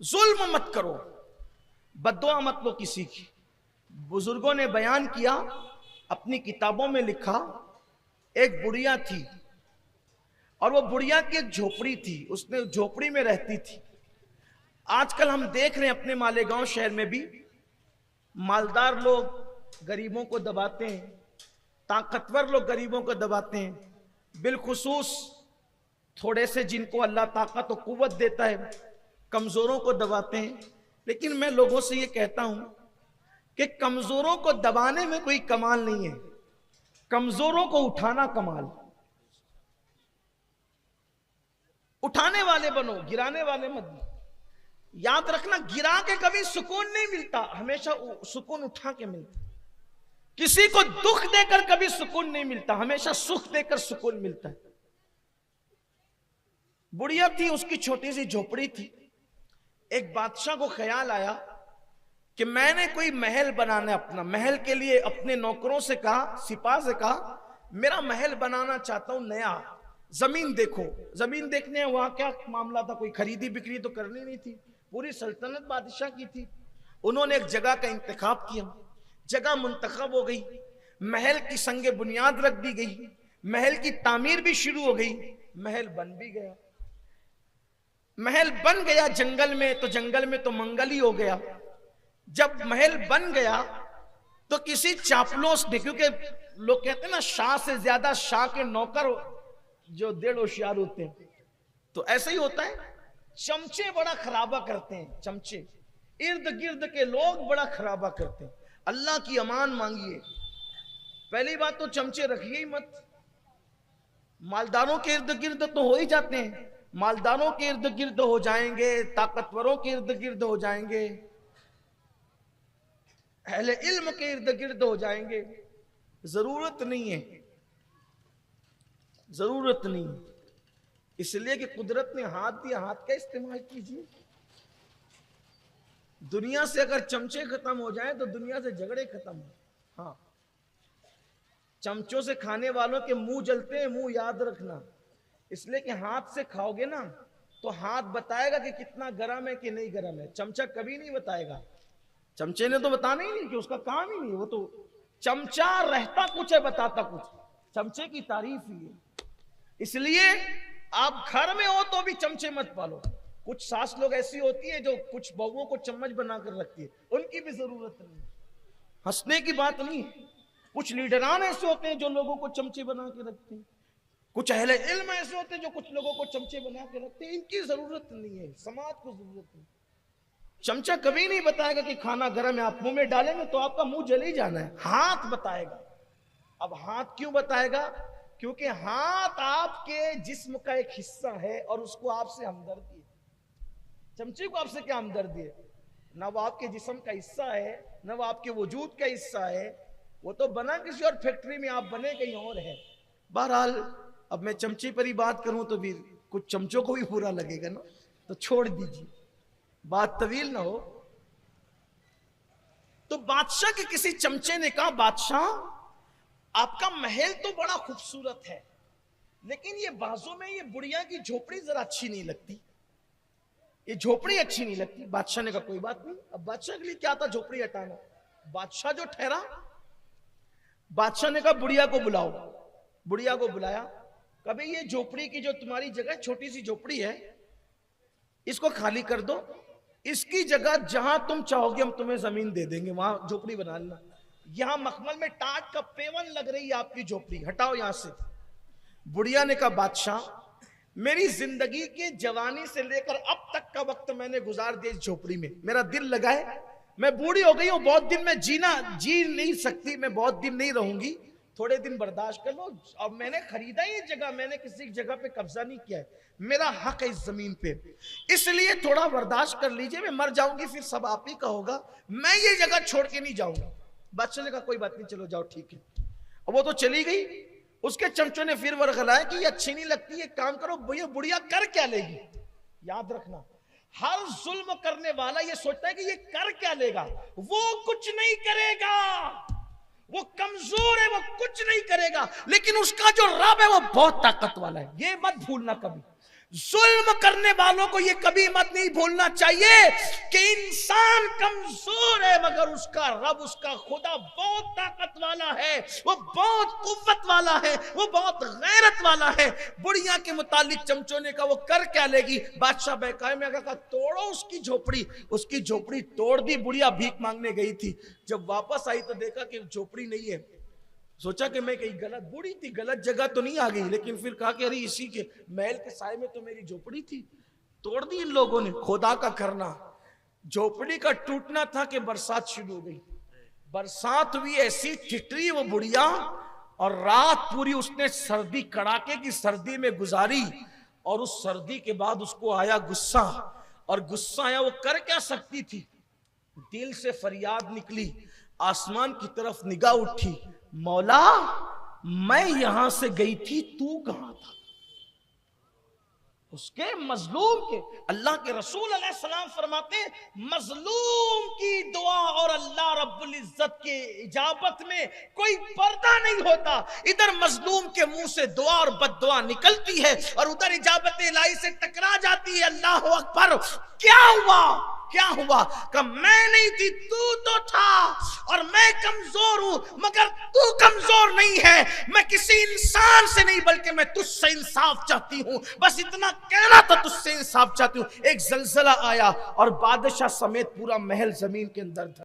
जुल्म मत करो, बद्दुआ मत लो किसी की। बुजुर्गों ने बयान किया, अपनी किताबों में लिखा, एक बुढ़िया थी और वो बुढ़िया की एक झोपड़ी थी, उसने झोपड़ी में रहती थी। आजकल हम देख रहे हैं अपने मालेगांव शहर में भी मालदार लोग गरीबों को दबाते हैं, ताकतवर लोग गरीबों को दबाते हैं, बिलखुसूस थोड़े से जिनको अल्लाह ताकत और कुव्वत देता है कमजोरों को दबाते हैं। लेकिन मैं लोगों से ये कहता हूं कि कमजोरों को दबाने में कोई कमाल नहीं है, कमजोरों को उठाना कमाल। उठाने वाले बनो, गिराने वाले मत बनो। याद रखना, गिरा के कभी सुकून नहीं मिलता, हमेशा सुकून उठा के मिलता। किसी को दुख देकर कभी सुकून नहीं मिलता, हमेशा सुख देकर सुकून मिलता है। बुढ़िया थी, उसकी छोटी सी झोपड़ी थी। एक बादशाह को ख्याल आया कि मैंने कोई महल बनाना है अपना। महल के लिए अपने नौकरों से कहा, सिपाह से कहा, मेरा महल बनाना चाहता हूं नया। जमीन देखो। जमीन देखने वहां क्या मामला था, कोई खरीदी बिक्री तो करनी नहीं थी, पूरी सल्तनत बादशाह की थी। उन्होंने एक जगह का इंतखाब किया, जगह मुंतखब हो गई, महल की संगे बुनियाद रख दी गई, महल की तामीर भी शुरू हो गई, महल बन भी गया। महल बन गया जंगल में, तो जंगल में तो मंगल ही हो गया। जब महल बन गया तो किसी चापलूस ने, क्योंकि लोग कहते हैं ना शाह से ज्यादा शाह के नौकर जो डेढ़ होशियार होते हैं, तो ऐसा ही होता है। चमचे बड़ा खराबा करते हैं, चमचे इर्द गिर्द के लोग बड़ा खराबा करते हैं। अल्लाह की अमान मांगिए। पहली बात तो चमचे रखिए ही मत। मालदारों के इर्द गिर्द तो हो ही जाते हैं, मालदारों के इर्द गिर्द हो जाएंगे, ताकतवरों के इर्द गिर्द हो जाएंगे, अहले इल्म के इर्द गिर्द हो जाएंगे। जरूरत नहीं है, जरूरत नहीं है। इसलिए कि कुदरत ने हाथ दिया, हाथ का इस्तेमाल कीजिए। दुनिया से अगर चमचे खत्म हो जाए तो दुनिया से झगड़े खत्म हो। हाँ, चमचों से खाने वालों के मुंह जलते हैं, मुंह याद रखना। इसलिए कि हाथ से खाओगे ना तो हाथ बताएगा कि कितना गरम है कि नहीं गरम है, चमचा कभी नहीं बताएगा। चमचे ने तो बताना ही नहीं, कि उसका काम ही नहीं है। वो तो चमचा रहता कुछ है, बताता कुछ। चमचे की तारीफ ही है। इसलिए आप घर में हो तो भी चमचे मत पालो। कुछ सास लोग ऐसी होती है जो कुछ बहुओं को चम्मच बनाकर रखती है, उनकी भी जरूरत नहीं, हंसने की बात नहीं है। कुछ लीडरान ऐसे होते हैं जो लोगों को चमचे बना के रखते हैं, कुछ अहले इल्म ऐसे होते हैं जो कुछ लोगों को चमचे बना के रखते हैं। इनकी जरूरत नहीं है, समाज को जरूरत है। चमचा कभी नहीं बताएगा कि खाना गर्म है, आप मुंह में डालेंगे तो आपका मुंह जल ही जाना है। हाथ बताएगा। अब हाथ क्यों बताएगा? क्योंकि हाथ आपके जिस्म का एक हिस्सा है और उसको आपसे हमदर्दी है। चमचे को आपसे क्या हमदर्दी है? ना वो आपके जिस्म का हिस्सा है, ना वो आपके वजूद का हिस्सा है। वो तो बना किसी और फैक्ट्री में, आप बने कहीं और है। बहरहाल अब मैं चमचे पर ही बात करूं तो भी कुछ चमचों को भी बुरा लगेगा ना, तो छोड़ दीजिए, बात तवील ना हो। तो बादशाह के किसी चमचे ने कहा, बादशाह आपका महल तो बड़ा खूबसूरत है, लेकिन ये बाजू में ये बुढ़िया की झोपड़ी जरा अच्छी नहीं लगती, ये झोपड़ी अच्छी नहीं लगती। बादशाह ने कहा कोई बात नहीं। अब बादशाह के लिए क्या था झोपड़ी हटाना, बादशाह जो ठहरा। बादशाह ने कहा बुढ़िया को बुलाओ। बुढ़िया को बुलाया, कभी ये झोपड़ी की जो तुम्हारी जगह छोटी सी झोपड़ी है, इसको खाली कर दो, इसकी जगह जहां तुम चाहोगे हम तुम्हें जमीन दे देंगे, वहां झोपड़ी बना लेना। यहां मखमल में टाट का पेवन लग रही है आपकी झोपड़ी, हटाओ यहां से। बुढ़िया ने कहा बादशाह मेरी जिंदगी के जवानी से लेकर अब तक का वक्त मैंने गुजार दिया इस झोपड़ी में, मेरा दिल लगा है, मैं बूढ़ी हो गई हूं, बहुत दिन मैं जी नहीं सकती, मैं बहुत दिन नहीं रहूंगी, थोड़े दिन बर्दाश्त कर लो। अब मैंने खरीदा ये जगह, मैंने किसी जगह पे कब्जा नहीं किया है, मेरा हक है इस जमीन पे, इसलिए थोड़ा बर्दाश्त कर लीजिए, मैं मर जाऊंगी फिर सब आप ही का होगा, मैं ये जगह छोड़ के नहीं जाऊंगा। बादशाह ने कहा कोई बात नहीं, चलो जाओ ठीक है। अब वो तो चली गई। उसके चमचों ने फिर वर्गलाया कि ये अच्छी नहीं लगती, ये काम करो, ये बुढ़िया कर क्या लेगी। याद रखना, हर जुल्म करने वाला ये सोचता है कि ये कर क्या लेगा, वो कुछ नहीं करेगा, वो कमजोर है, वो कुछ नहीं करेगा, लेकिन उसका जो रब है वो बहुत ताकत वाला है, ये मत भूलना कभी। जुल्म करने वालों को ये कभी मत नहीं भूलना चाहिए कि इंसान कमजोर है, मगर उसका रब, उसका खुदा बहुत ताकत वाला है, वो बहुत कुव्वत वाला है, वो बहुत गैरत वाला है। बुढ़िया के मुतालिक चमचों ने कहा वो कर क्या लेगी? बादशाह बहकाए में कहा तोड़ो उसकी झोपड़ी। उसकी झोपड़ी तोड़ दी। बुढ़िया भीख मांगने गई थी, जब वापस आई तो देखा कि झोपड़ी नहीं है। सोचा कि मैं कहीं गलत, बूढ़ी थी, गलत जगह तो नहीं आ गई, लेकिन फिर कहा कि अरे इसी के महल के साए में तो मेरी झोपड़ी थी। तोड़ दी इन लोगों ने। खुदा का करना, झोपड़ी का टूटना था कि बरसात शुरू हो गई। बरसात हुई, ऐसी ठिठरी वो बुढ़िया, और रात पूरी उसने सर्दी, कड़ाके की सर्दी में गुजारी। और उस सर्दी के बाद उसको आया गुस्सा, और गुस्सा आया, वो कर क्या सकती थी? दिल से फरियाद निकली, आसमान की तरफ निगाह उठी, मौला मैं यहां से गई थी, तू कहां था? उसके मजलूम के, अल्लाह के रसूल अलैहिस्सलाम फरमाते हैं मजलूम की दुआ और अल्लाह रब्बुल इज्जत के इजाबत में कोई पर्दा नहीं होता। इधर मजलूम के मुंह से दुआ और बद्दुआ निकलती है, और उधर इजाबत इलाही से टकरा जाती है। अल्लाह अकबर। क्या हुआ? क्या हुआ? कि मैं नहीं थी, तू तो था, और मैं कमजोर हूं, मगर तू कमजोर नहीं है। मैं किसी इंसान से नहीं, बल्कि मैं तुझसे इंसाफ चाहती हूं। बस इतना कहना था, तुझसे इंसाफ चाहती हूं। एक जलजला आया और बादशाह समेत पूरा महल जमीन के अंदर था।